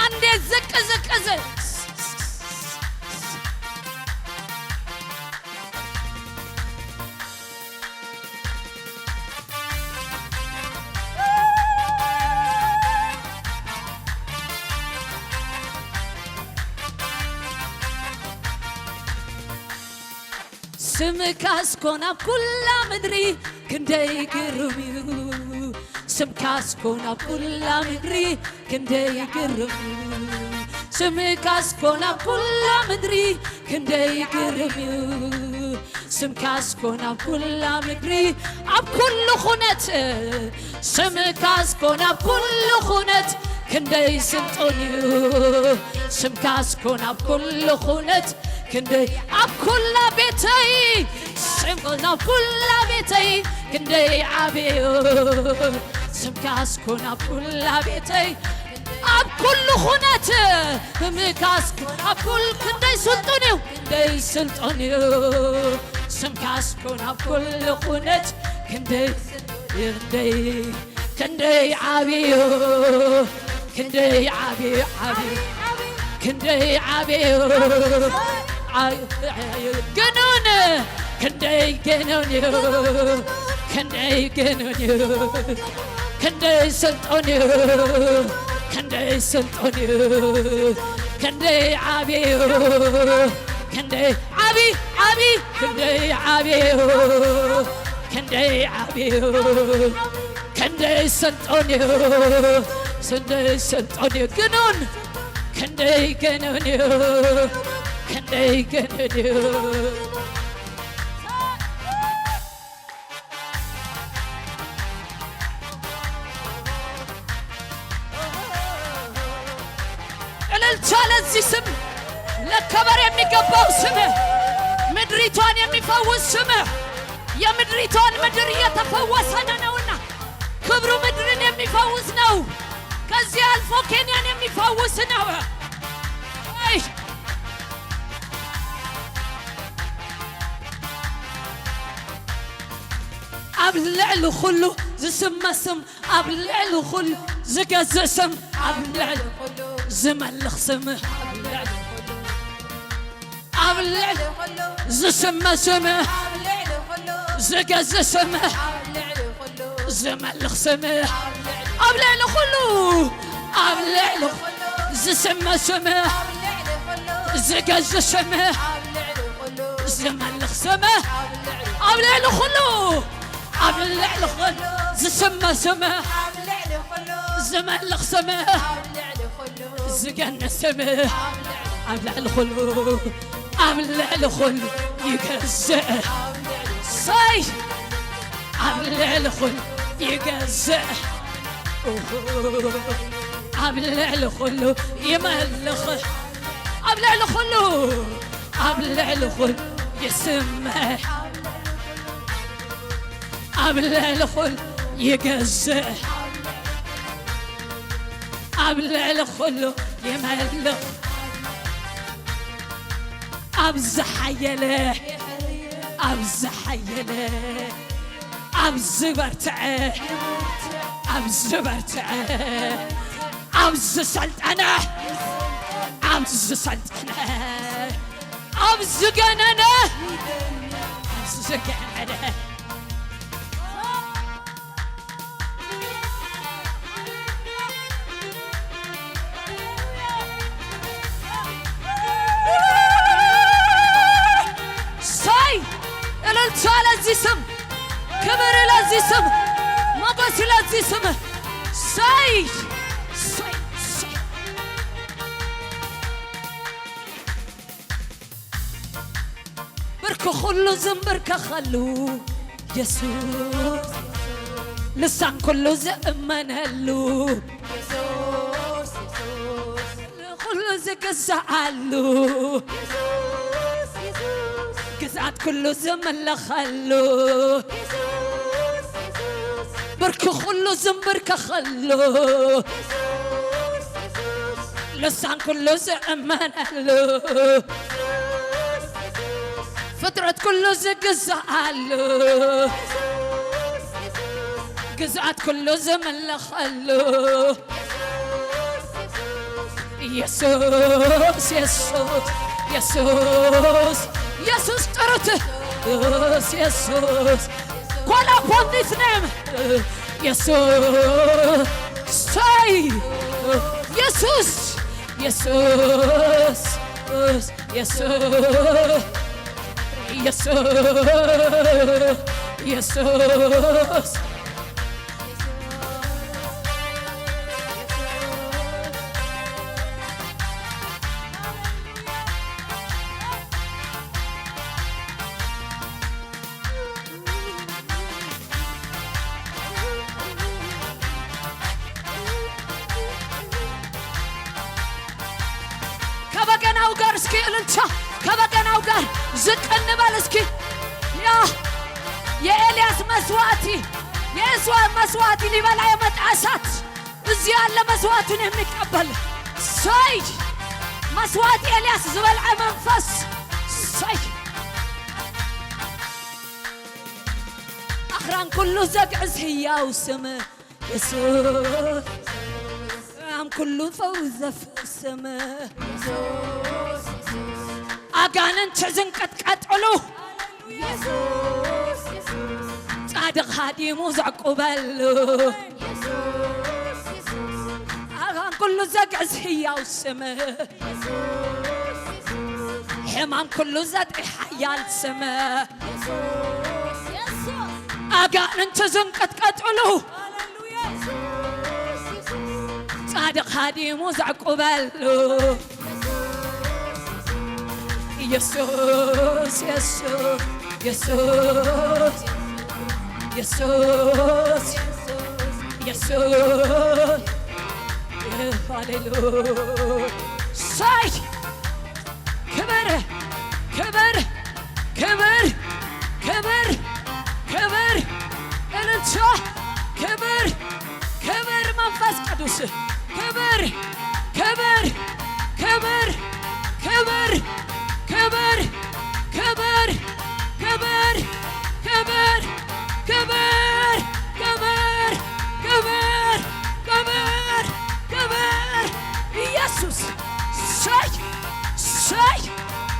አንዴ ዝቅ ስምካስኮና ኩላ ምድሪ ክንደይ ግርምዩ ስምካስኮና ኩላ ምድሪ ክንደይ ግርምዩ ስምካስኮና ኩላ ምድሪ ክንደይ ግርምዩ ስምካስኮና ኩላ ምድሪ ኣብ ኩሉ ኹነት ስምካስኮና ኩሉ ኹነት ክንደይ ስልጡንዩ ስምካስኮና ኩሉ ኹነት ክንደይ ኣብ ኩላ ቤተይ ስምኮና ኩላ ቤተይ ክንደይ ዓብዩ ስምካስኮና ኩላ ቤተይ ኣብ ኩሉ ኹነት ምካስኮና ኣብ ኩል ክንደይ ስልጡንዩ ስምካስኮና ኣብ ኩሉ ኹነት ክንደይ ዓብዩ ክንደይ ዓብዩ ክንደይ ዓብዩ ገኖን ክንደይ ገኖን ክንደይ ስልጡን ክንደይ ዓብዩ ክንደይ ስልጡን ገኖን ክንደይ ገኖን ለዚህ ስም ለከበር የሚገባው ስም ምድሪቷን የሚፈውስ ስም የምድሪቷን ምድር እየተፈወሰ ነውና ክብሩ ምድርን የሚፈውስ ነው ከዚህ አልፎ ኬንያን የሚፈውስ ነው ኣብ ልዕሊ ኩሉ ዝስመስም ኣብ ልዕሊ ኩሉ ዝገዝእ ስም ኣብ ልዕሊ ኩሉ ዝመልኽ ስም ኣብ ልዕሊ ኩሉ ዝስመስም ኣብ ልዕሊ ኩሉ ዝገዝእ ስም ኣብ ልዕሊ ኩሉ ዝመልኽ ስም ኣብ ልዕሊ ኩሉ أبلعلو زسمة سمة زقز سمة زملخ سمة أبلعلو خلو أبلعلو خل زسمة سمة زملخ سمة زقن سمة أبلعلو خلو أبلعلو خل يقزع صاي أبلعلو خل يقزع أبلعلو خلو يملخ أبلعلو خلو أبلعلو خل يسمع أبلعلو خل يقزع أبلعلو خلو يملخ أبزحيله أبزحيله أبزبرتعه أبزبرتعه أبزسلطنه أبزسلطنه أبزقننه أبزقننه لازم كبر لازم ما بس لازم ساي ساي ساي بركو خلو زنبركة خلو يسوس لسان كله زأمن هلو يسوس خلو زقزعلو قزعت كله زمن لخلو بركو خلو زنبركة خلو لسان كله زأمن هلو فترة كله زقزعلو قزعت كله زمن لخلو يسوس يسوس يسوس يسوس طرته يسوس call upon this name يسوس say يسوس يسوس يسوس يسوس يسوس كبقناو غار اسكي الانتا كبقناو غار زقن بالاسكي يا إلياس مسواتي يا إسوان مسواتي اللي بلا يمتعسات زيال مسواتي نهمك قبل ساي مسواتي إلياس زبلع منفس ساي أخران كله زقعز هيا وسما يسوع عم كله فوزة في السما أقان تحزن قد علو يسوس صادق هادي موزعق وبلو يسوس أغان كله زقعز هيا والسما حمام كله زاد حيال السما أغان انت زنقت قطعلو صادق هادي موزعق وبلو يسوس يسوس يسوس يسوس يسوس هاليلويا ساي كبر كبر كبر كبر كبر انت كبر كبر منفس قدوس كبر كبر كبر كبر كبر كبر كبر كبر كبر كبر كبر كبر كبر يسوس شاي شاي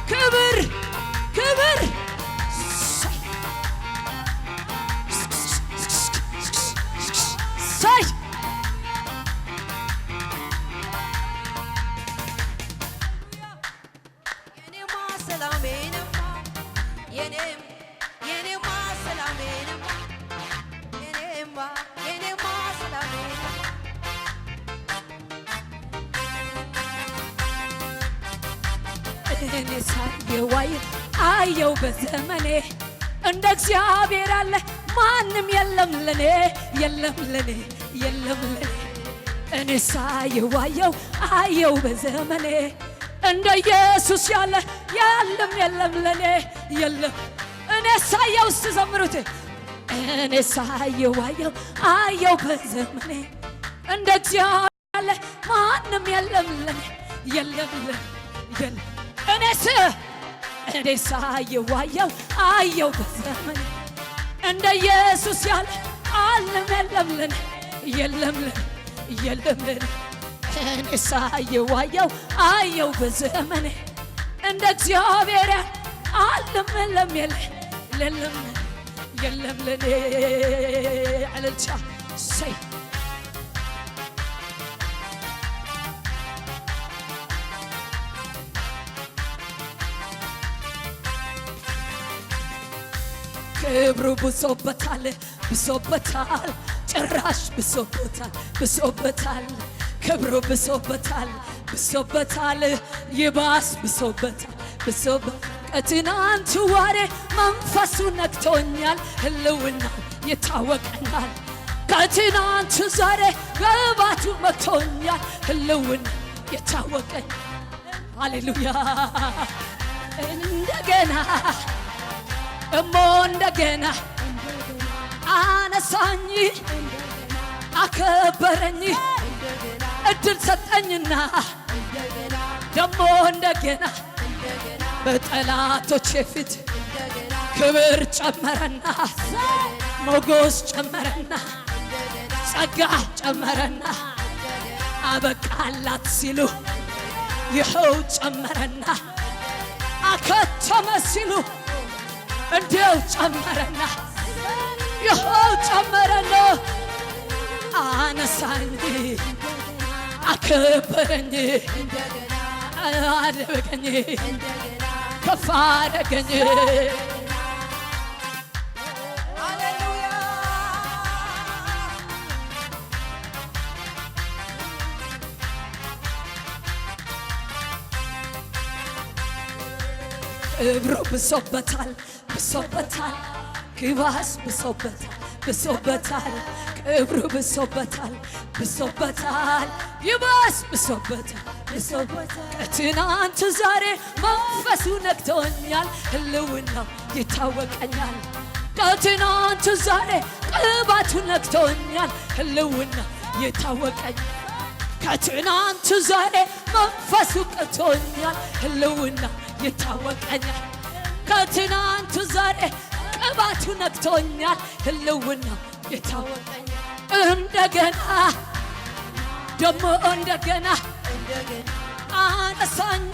كبر كبر شاي እኔ ሳየዋይ አየው በዘመኔ እንደ እግዚአብሔር ያለ ማንም የለም ለኔ የለም ለኔ የለም ለኔ እኔ ሳየዋየው አየው በዘመኔ እንደ ኢየሱስ ያለ ያለም የለም ለኔ የለም እኔ ሳየው ስትዘምሩት እኔ ሳየዋየው አየው በዘመኔ እንደ እግዚአብሔር ያለ ማንም የለም ለኔ የለም ለኔ የለም እኔ ሳየዋየው አየው በዘመኔ እንደ ኢየሱስ ያለ ዓለም የለም ለኔ የለም ለኔ የለም ለኔ እኔ ሳየዋየው አየው በዘመኔ እንደ እግዚአብሔር ያለ ዓለም የለም የለም የለም ለኔ አለልቻ ሰይ ክብሩ ብሶበታል ብሶበታል ጭራሽ ብሶበታል ክብሩ ብሶበታል ብሶበታል ይባስ ብሶበታል ከትናንቱ ዋሬ መንፈሱ ነክቶኛል ህልውናው ይታወቀኛል ከትናንቱ ዛሬ ገባቱ መክቶኛል ህልውና ይታወቀኛል ሃሌሉያ እንደገና እንደገና አነሳኝ አከበረኝ እድል ሰጠኝና ደሞ እንደገና በጠላቶቼ ፊት ክብር ጨመረና ሞገስ ጨመረና ጸጋ ጨመረና አበቃላት ሲሉ ይኸው ጨመረና አከተመ ሲሉ እንዲያው ጨመረና ይኸው ጨመረና አነሳኝ አከበረኝ አደረገኝ ከፍ አደረገኝ ክብሩ ብሶበታል ክባስ ብሶበታል ክብሩ ብሶበታል ይባስ ብሶበታል ከትናንት ዛሬ መንፈሱ ነክቶኛል ህልውናው ይታወቀኛል ከትናንት ዛሬ ቅባቱ ነክቶኛል ህልውናው ይታወቀኛል ከትናንት ዛሬ መንፈሱ ቀቶኛል ህልውናው ይታወቀኛል ከትናንት ዛሬ ቅባቱ ነክቶኛል ህልውናው ይታወቀኛል እንደገና ደሞ እንደገና አነሳኝ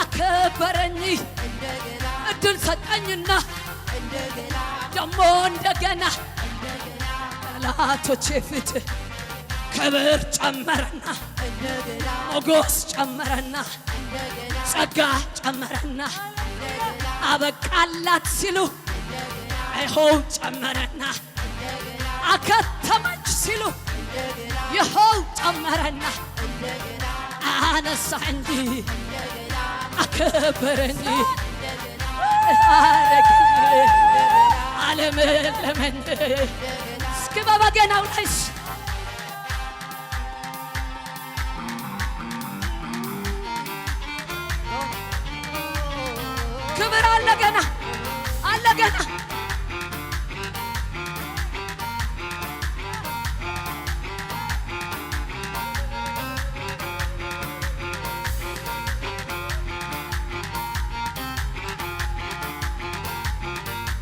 አከበረኝ እድል ሰጠኝና ደሞ እንደገና ጠላቶቼ ፊት ክብር ጨመረና ሞገስ ጨመረና ጸጋ ጨመረና አበቃላት ሲሉ ይኸው ጨመረና አከተመች ሲሉ ይኸው ጨመረና አነሳኝ አከበረኝ አረገኝ አለመለመኝ እስኪ በበገናው ላይ ክብር አለ ገና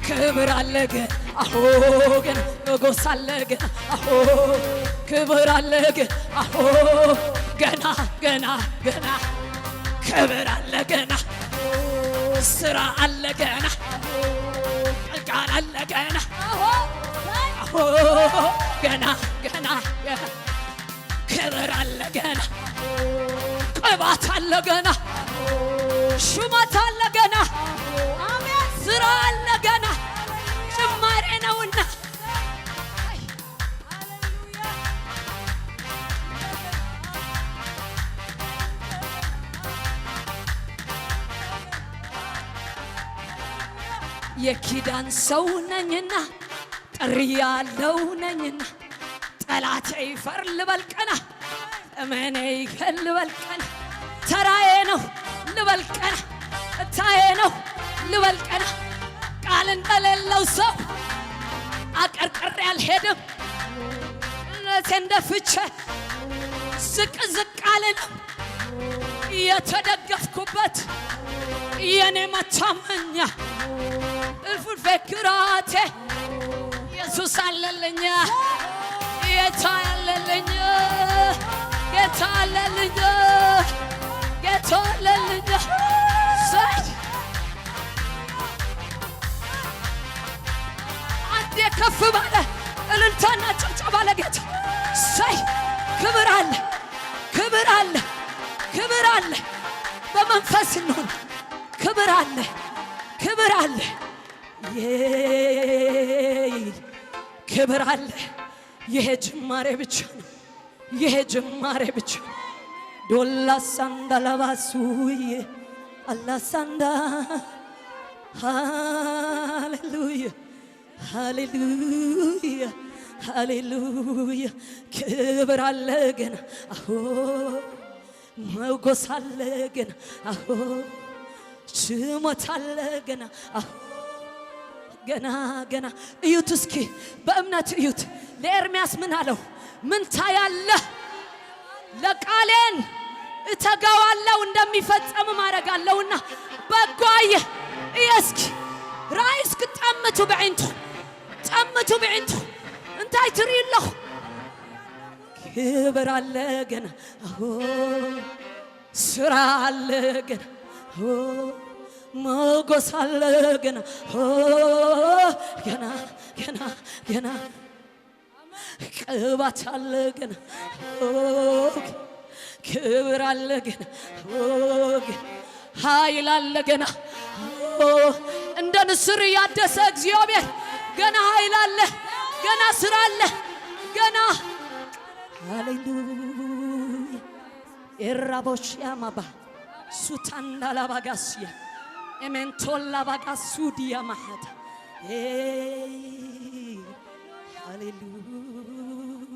ክብር አለ ገና አሆ ገና ሞገስ አለ ገና አሆ ክብር አለ ገና አሆ ገና ክብር አለ ገና ስራ አለ ገና ቃል አለ ገና አሆ ገና ክብር አለ ገና ቅባት አለ ገና ሹመት አለ ገና ስራ አለ ገና ጭማሬ ነውና የኪዳን ሰው ነኝና ጥሪ ያለው ነኝና ጠላቴ ይፈር ልበልቀና እመኔ ይከል ልበልቀና ተራዬ ነው ልበልቀና ታዬ ነው ልበልቀና ቃል እንደሌለው ሰው አቀርቅሬ አልሄድም እነቴን ደፍቼ ዝቅ ዝቅ አልልም የተደገፍኩበት የኔ መታመኛ እልፍ ፍቅራቴ ኢየሱስ አለልኝ ጌታ አለልኝ ጌታ አለልኝ ጌታ አለልኝ አንዴ ከፍ ባለ እልልታና ጭብጨባ ለጌታ ሳይ ክብር አለ ክብር አለ ክብር አለ በመንፈስ እንሁን ክብር አለ ክብር አለ ክብር አለ ይሄ ጅማሬ ብቻ ነው ይሄ ጅማሬ ብቻ ዶላ ሳንዳ ለባሱዬ አላ ሳንዳ ሃሌሉያ ሃሌሉያ ሃሌሉያ ክብር አለ ገና አሆ ሞገስ አለ ገና አሆ ችሎታ አለ ገና አሆ ገና ገና እዩት እስኪ በእምነት እዩት ለኤርምያስ ምን አለው ምን ታያለህ ለቃሌን እተጋዋለሁ እንደሚፈጸም ማረጋለሁና በጓየ እስኪ ራይስክ ጠምቱ بعينته እንታይ ትሪለሁ ክብር አለ ገና አሆ ስራ አለ ገና አሆ ሞገስ አለ ገና ገና ገና ገና ቅባት አለ ገና ክብር አለ ገና ኃይል አለ ገና እንደ ንስር ያደሰ እግዚአብሔር ገና ኃይል አለ ገና ስራ አለ ገና ሃሌሉያ ኤራቦሽ ያማባ ሱታንዳ ላባጋስያ ኤሜንቶላ ባጋሱዲያ ማሃታ ሃሌሉያ